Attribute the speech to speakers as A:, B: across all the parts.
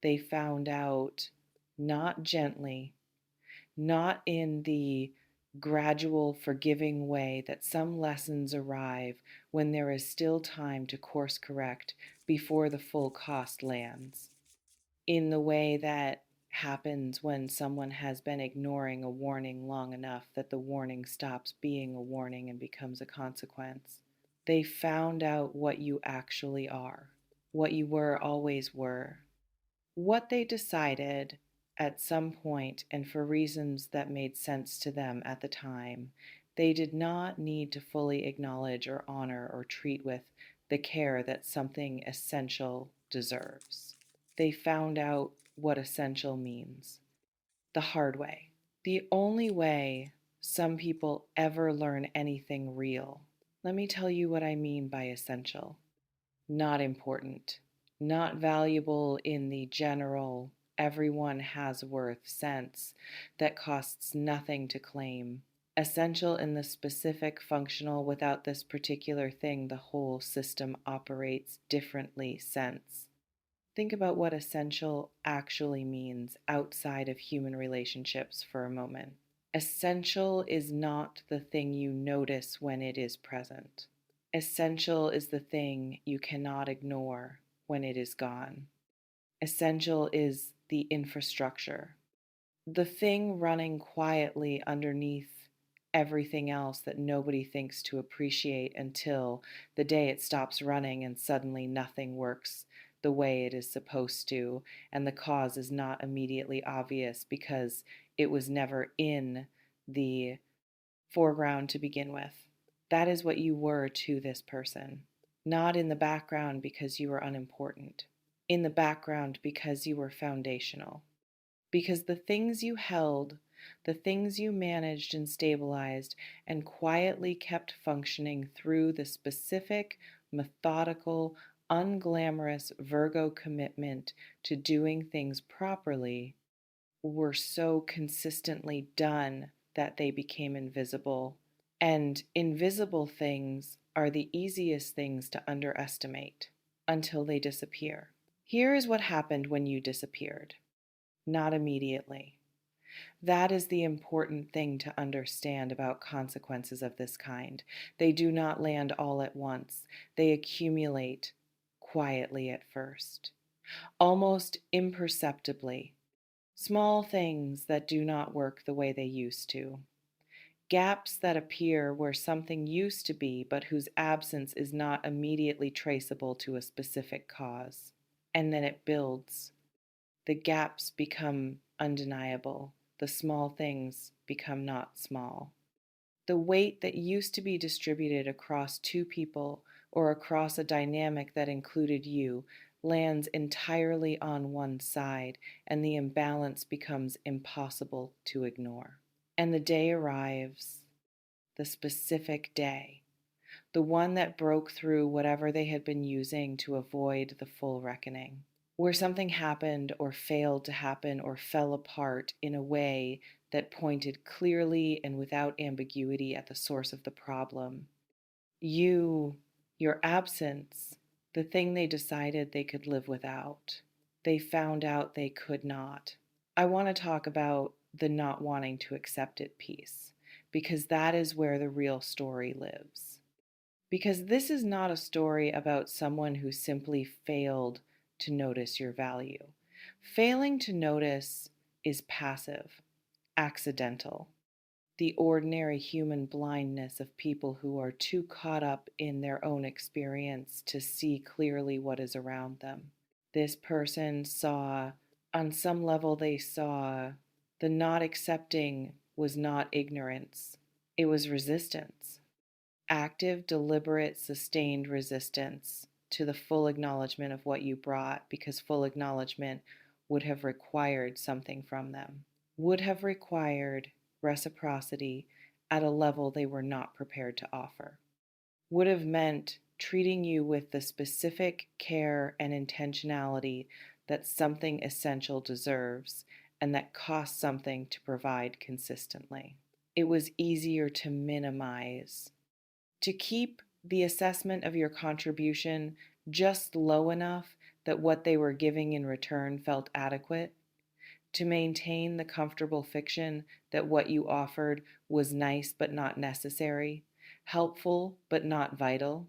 A: They found out not gently, not in the gradual, forgiving way that some lessons arrive when there is still time to course correct before the full cost lands, in the way that happens when someone has been ignoring a warning long enough that the warning stops being a warning and becomes a consequence. They found out what you actually are, what you always were, what they decided at some point, and for reasons that made sense to them at the time, they did not need to fully acknowledge or honor or treat with the care that something essential deserves. They found out what essential means the hard way. The only way some people ever learn anything real. Let me tell you what I mean by essential. Not important, not valuable in the general, everyone has worth sense that costs nothing to claim. Essential in the specific, functional, without this particular thing, the whole system operates differently sense. Think about what essential actually means outside of human relationships for a moment. Essential is not the thing you notice when it is present. Essential is the thing you cannot ignore when it is gone. Essential is the infrastructure, the thing running quietly underneath everything else that nobody thinks to appreciate until the day it stops running and suddenly nothing works the way it is supposed to, and the cause is not immediately obvious because it was never in the foreground to begin with. That is what you were to this person, not in the background because you were unimportant, in the background because you were foundational. Because the things you held, the things you managed and stabilized and quietly kept functioning through the specific, methodical, unglamorous Virgo commitment to doing things properly were so consistently done that they became invisible. And invisible things are the easiest things to underestimate until they disappear. Here is what happened when you disappeared. Not immediately. That is the important thing to understand about consequences of this kind. They do not land all at once. They accumulate quietly at first, almost imperceptibly. Small things that do not work the way they used to. Gaps that appear where something used to be, but whose absence is not immediately traceable to a specific cause. And then it builds. The gaps become undeniable. The small things become not small. The weight that used to be distributed across two people or across a dynamic that included you lands entirely on one side, and the imbalance becomes impossible to ignore. And the day arrives, the specific day, the one that broke through whatever they had been using to avoid the full reckoning, where something happened or failed to happen or fell apart in a way that pointed clearly and without ambiguity at the source of the problem. Your absence, the thing they decided they could live without, they found out they could not. I want to talk about the not wanting to accept it piece, because that is where the real story lives. Because this is not a story about someone who simply failed to notice your value. Failing to notice is passive, accidental, the ordinary human blindness of people who are too caught up in their own experience to see clearly what is around them. This person saw, on some level, they saw the not accepting was not ignorance, it was resistance. Active, deliberate, sustained resistance to the full acknowledgement of what you brought, because full acknowledgement would have required something from them, would have required reciprocity at a level they were not prepared to offer, would have meant treating you with the specific care and intentionality that something essential deserves and that costs something to provide consistently. It was easier to minimize, to keep the assessment of your contribution just low enough that what they were giving in return felt adequate, to maintain the comfortable fiction that what you offered was nice but not necessary, helpful but not vital,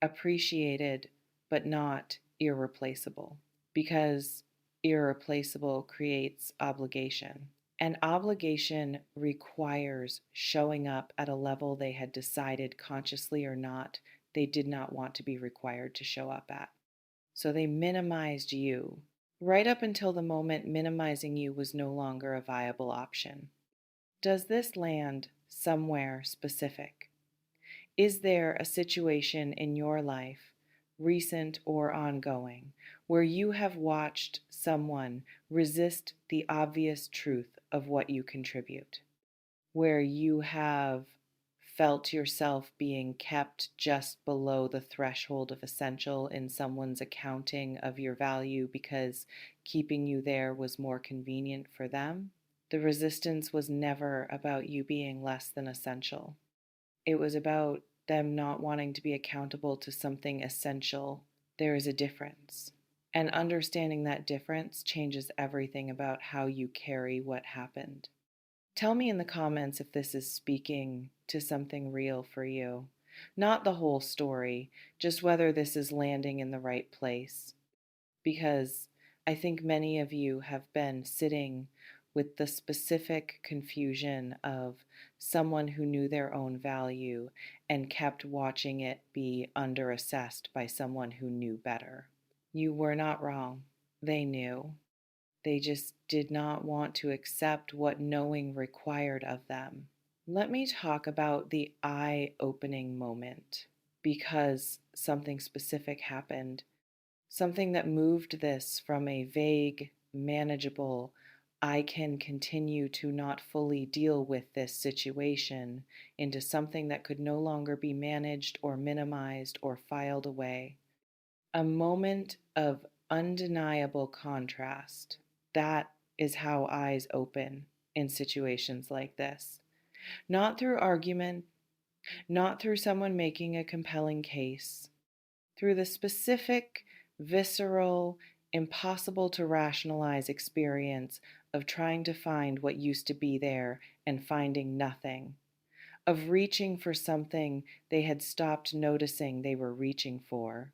A: appreciated but not irreplaceable, because irreplaceable creates obligation. And obligation requires showing up at a level they had decided, consciously or not, they did not want to be required to show up at. So they minimized you right up until the moment minimizing you was no longer a viable option. Does this land somewhere specific? Is there a situation in your life, recent or ongoing, where you have watched someone resist the obvious truth of what you contribute? Where you have felt yourself being kept just below the threshold of essential in someone's accounting of your value because keeping you there was more convenient for them? The resistance was never about you being less than essential. It was about them not wanting to be accountable to something essential. There is a difference. And understanding that difference changes everything about how you carry what happened. Tell me in the comments if this is speaking to something real for you. Not the whole story, just whether this is landing in the right place. Because I think many of you have been sitting with the specific confusion of someone who knew their own value and kept watching it be underassessed by someone who knew better. You were not wrong. They knew. They just did not want to accept what knowing required of them. Let me talk about the eye-opening moment, because something specific happened, something that moved this from a vague, manageable, I can continue to not fully deal with this situation, into something that could no longer be managed or minimized or filed away. A moment of undeniable contrast. That is how eyes open in situations like this. Not through argument, not through someone making a compelling case, through the specific, visceral, impossible to rationalize experience of trying to find what used to be there and finding nothing, of reaching for something they had stopped noticing they were reaching for,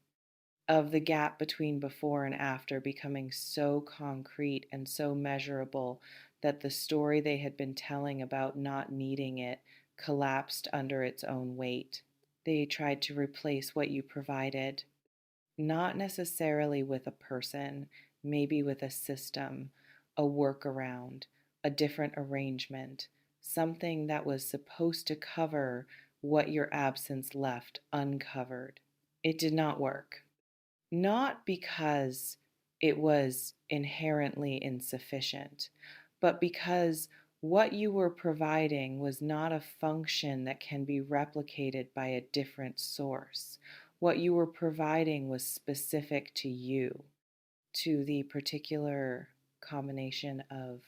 A: of the gap between before and after becoming so concrete and so measurable that the story they had been telling about not needing it collapsed under its own weight. They tried to replace what you provided, not necessarily with a person, maybe with a system, a workaround, a different arrangement, something that was supposed to cover what your absence left uncovered. It did not work. Not because it was inherently insufficient, but because what you were providing was not a function that can be replicated by a different source. What you were providing was specific to you, to the particular combination of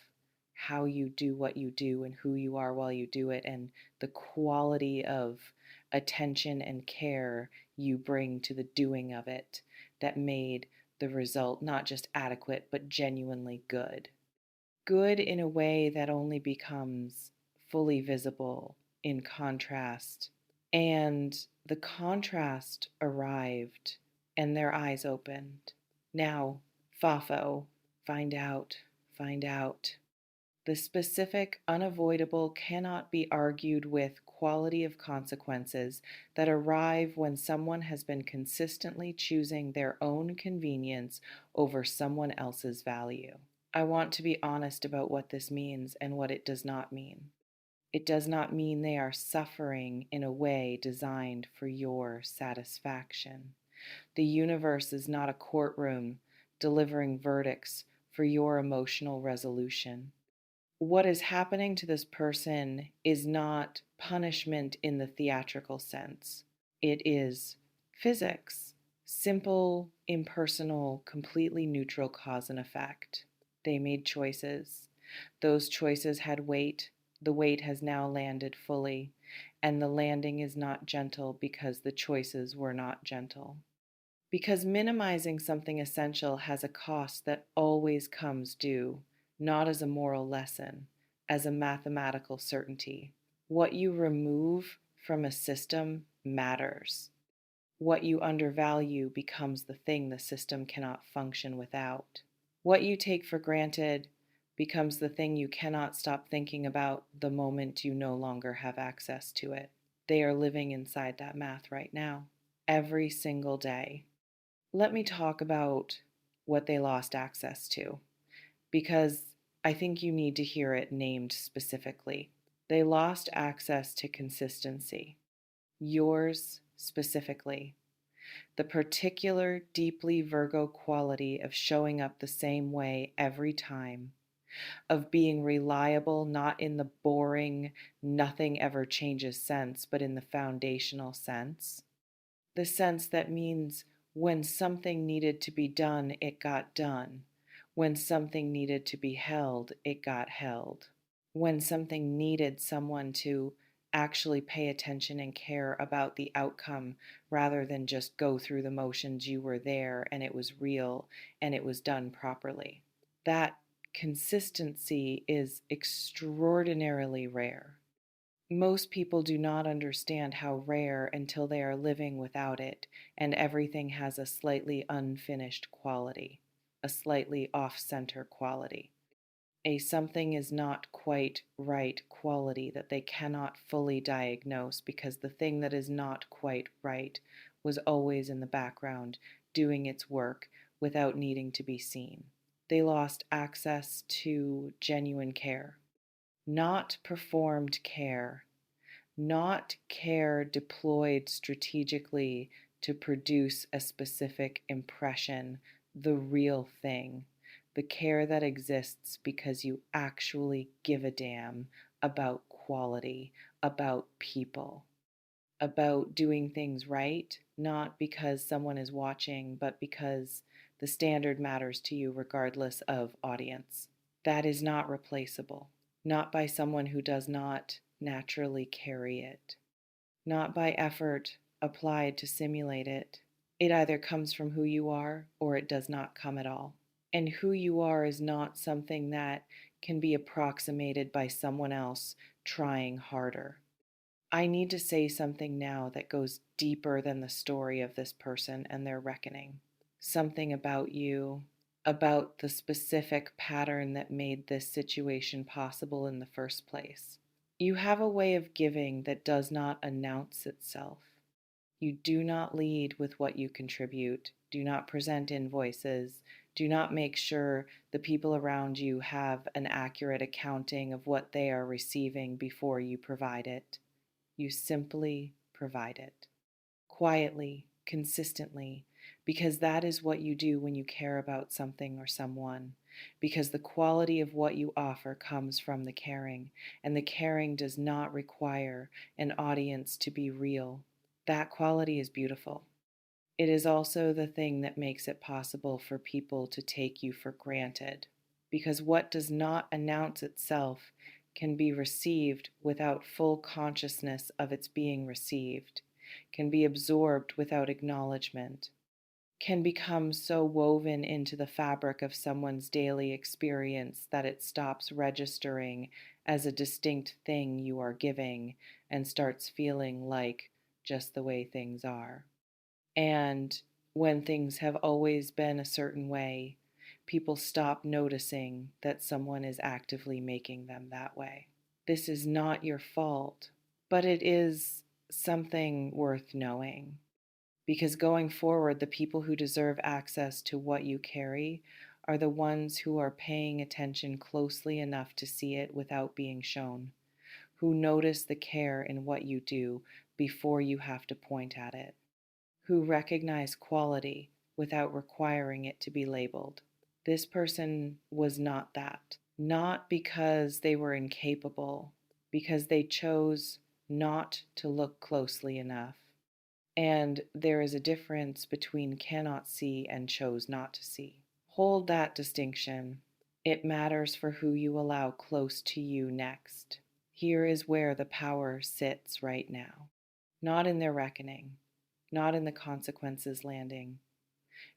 A: how you do what you do and who you are while you do it, and the quality of attention and care you bring to the doing of it that made the result not just adequate but genuinely good. Good in a way that only becomes fully visible in contrast. And the contrast arrived and their eyes opened. Now, FAFO, find out, find out. The specific, unavoidable cannot be argued with quality of consequences that arrive when someone has been consistently choosing their own convenience over someone else's value. I want to be honest about what this means and what it does not mean. It does not mean they are suffering in a way designed for your satisfaction. The universe is not a courtroom delivering verdicts for your emotional resolution. What is happening to this person is not punishment in the theatrical sense. It is physics, simple, impersonal, completely neutral cause and effect. They made choices. Those choices had weight. The weight has now landed fully, and the landing is not gentle because the choices were not gentle. Because minimizing something essential has a cost that always comes due, not as a moral lesson, as a mathematical certainty. What you remove from a system matters. What you undervalue becomes the thing the system cannot function without. What you take for granted becomes the thing you cannot stop thinking about the moment you no longer have access to it. They are living inside that math right now, every single day. Let me talk about what they lost access to, because I think you need to hear it named specifically. They lost access to consistency, yours specifically. The particular deeply Virgo quality of showing up the same way every time, of being reliable not in the boring, nothing ever changes sense, but in the foundational sense. The sense that means when something needed to be done, it got done. When something needed to be held, it got held. When something needed someone to actually pay attention and care about the outcome rather than just go through the motions, you were there and it was real and it was done properly. That consistency is extraordinarily rare. Most people do not understand how rare until they are living without it, and everything has a slightly unfinished quality, a slightly off center quality, a something is not quite right quality that they cannot fully diagnose because the thing that is not quite right was always in the background doing its work without needing to be seen. They lost access to genuine care, not performed care, not care deployed strategically to produce a specific impression, the real thing, the care that exists because you actually give a damn about quality, about people, about doing things right, not because someone is watching, but because the standard matters to you regardless of audience. That is not replaceable, not by someone who does not naturally carry it, not by effort applied to simulate it. It either comes from who you are or it does not come at all. And who you are is not something that can be approximated by someone else trying harder. I need to say something now that goes deeper than the story of this person and their reckoning. Something about you, about the specific pattern that made this situation possible in the first place. You have a way of giving that does not announce itself. You do not lead with what you contribute, do not present invoices, do not make sure the people around you have an accurate accounting of what they are receiving before you provide it. You simply provide it. Quietly, consistently, because that is what you do when you care about something or someone. Because the quality of what you offer comes from the caring, and the caring does not require an audience to be real. That quality is beautiful. It is also the thing that makes it possible for people to take you for granted. Because what does not announce itself can be received without full consciousness of its being received, can be absorbed without acknowledgement, can become so woven into the fabric of someone's daily experience that it stops registering as a distinct thing you are giving and starts feeling like just the way things are. And when things have always been a certain way, people stop noticing that someone is actively making them that way. This is not your fault, but it is something worth knowing. Because going forward, the people who deserve access to what you carry are the ones who are paying attention closely enough to see it without being shown, who notice the care in what you do before you have to point at it, who recognize quality without requiring it to be labeled. This person was not that. Not because they were incapable, because they chose not to look closely enough. And there is a difference between cannot see and chose not to see. Hold that distinction. It matters for who you allow close to you next. Here is where the power sits right now. Not in their reckoning, not in the consequences landing,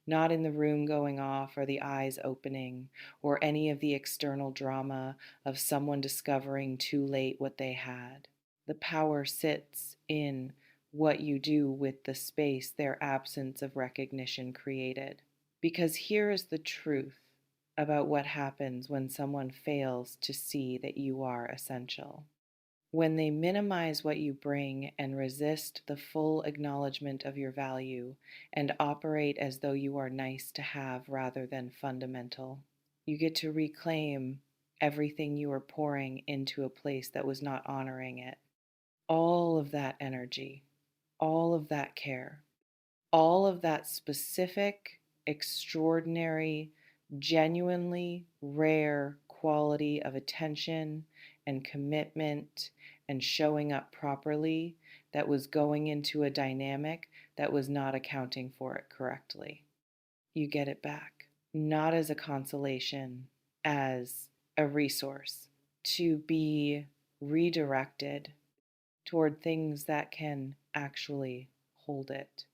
A: not in the room going off or the eyes opening or any of the external drama of someone discovering too late what they had. The power sits in what you do with the space their absence of recognition created. Because here is the truth about what happens when someone fails to see that you are essential. When they minimize what you bring and resist the full acknowledgement of your value and operate as though you are nice to have rather than fundamental, you get to reclaim everything you were pouring into a place that was not honoring it. All of that energy, all of that care, all of that specific, extraordinary, genuinely rare quality of attention and commitment and showing up properly that was going into a dynamic that was not accounting for it correctly. You get it back, not as a consolation, as a resource to be redirected toward things that can actually hold it.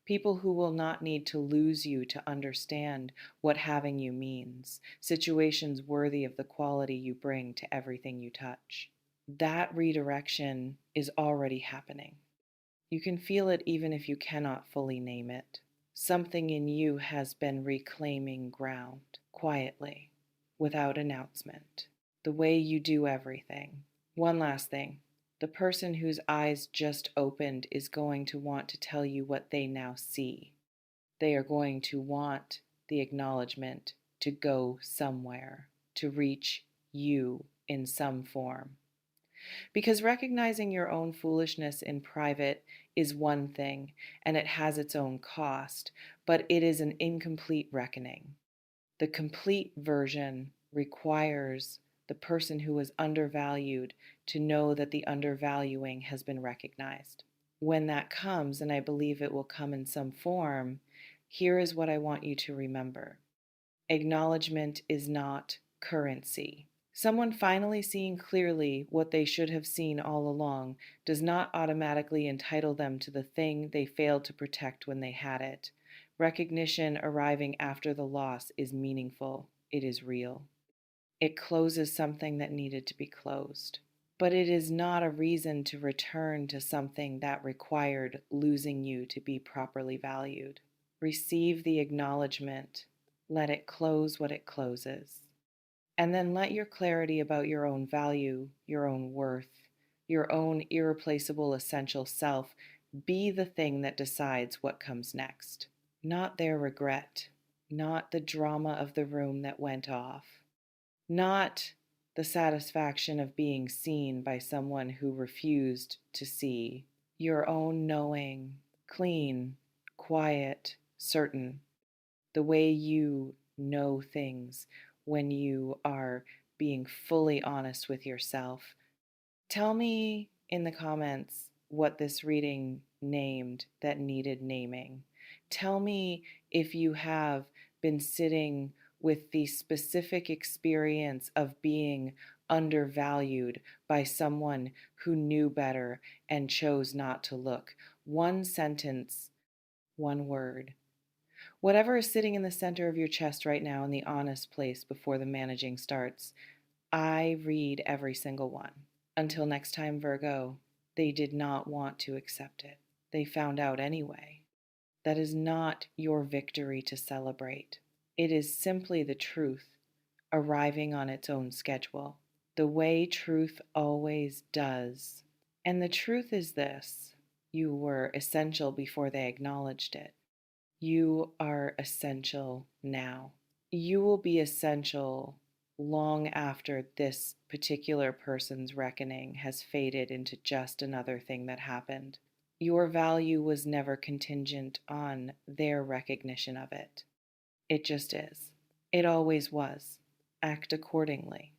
A: People who will not need to lose you to understand what having you means, situations worthy of the quality you bring to everything you touch. That redirection is already happening. You can feel it even if you cannot fully name it. Something in you has been reclaiming ground quietly, without announcement. The way you do everything. One last thing. The person whose eyes just opened is going to want to tell you what they now see. They are going to want the acknowledgement to go somewhere, to reach you in some form. Because recognizing your own foolishness in private is one thing, and it has its own cost, but it is an incomplete reckoning. The complete version requires the person who is undervalued to know that the undervaluing has been recognized. When that comes, and I believe it will come in some form, here is what I want you to remember. Acknowledgement is not currency. Someone finally seeing clearly what they should have seen all along does not automatically entitle them to the thing they failed to protect when they had it. Recognition arriving after the loss is meaningful. It is real. It closes something that needed to be closed. But it is not a reason to return to something that required losing you to be properly valued. Receive the acknowledgement. Let it close what it closes. And then let your clarity about your own value, your own worth, your own irreplaceable essential self be the thing that decides what comes next. Not their regret, not the drama of the room that went off, not the satisfaction of being seen by someone who refused to see. Your own knowing, clean, quiet, certain, the way you know things when you are being fully honest with yourself. Tell me in the comments what this reading named that needed naming. Tell me if you have been sitting with the specific experience of being undervalued by someone who knew better and chose not to look. One sentence, one word. Whatever is sitting in the center of your chest right now in the honest place before the managing starts, I read every single one. Until next time, Virgo, they did not want to accept it. They found out anyway. That is not your victory to celebrate. It is simply the truth arriving on its own schedule, the way truth always does. And the truth is this: you were essential before they acknowledged it. You are essential now. You will be essential long after this particular person's reckoning has faded into just another thing that happened. Your value was never contingent on their recognition of it. It just is. It always was. Act accordingly.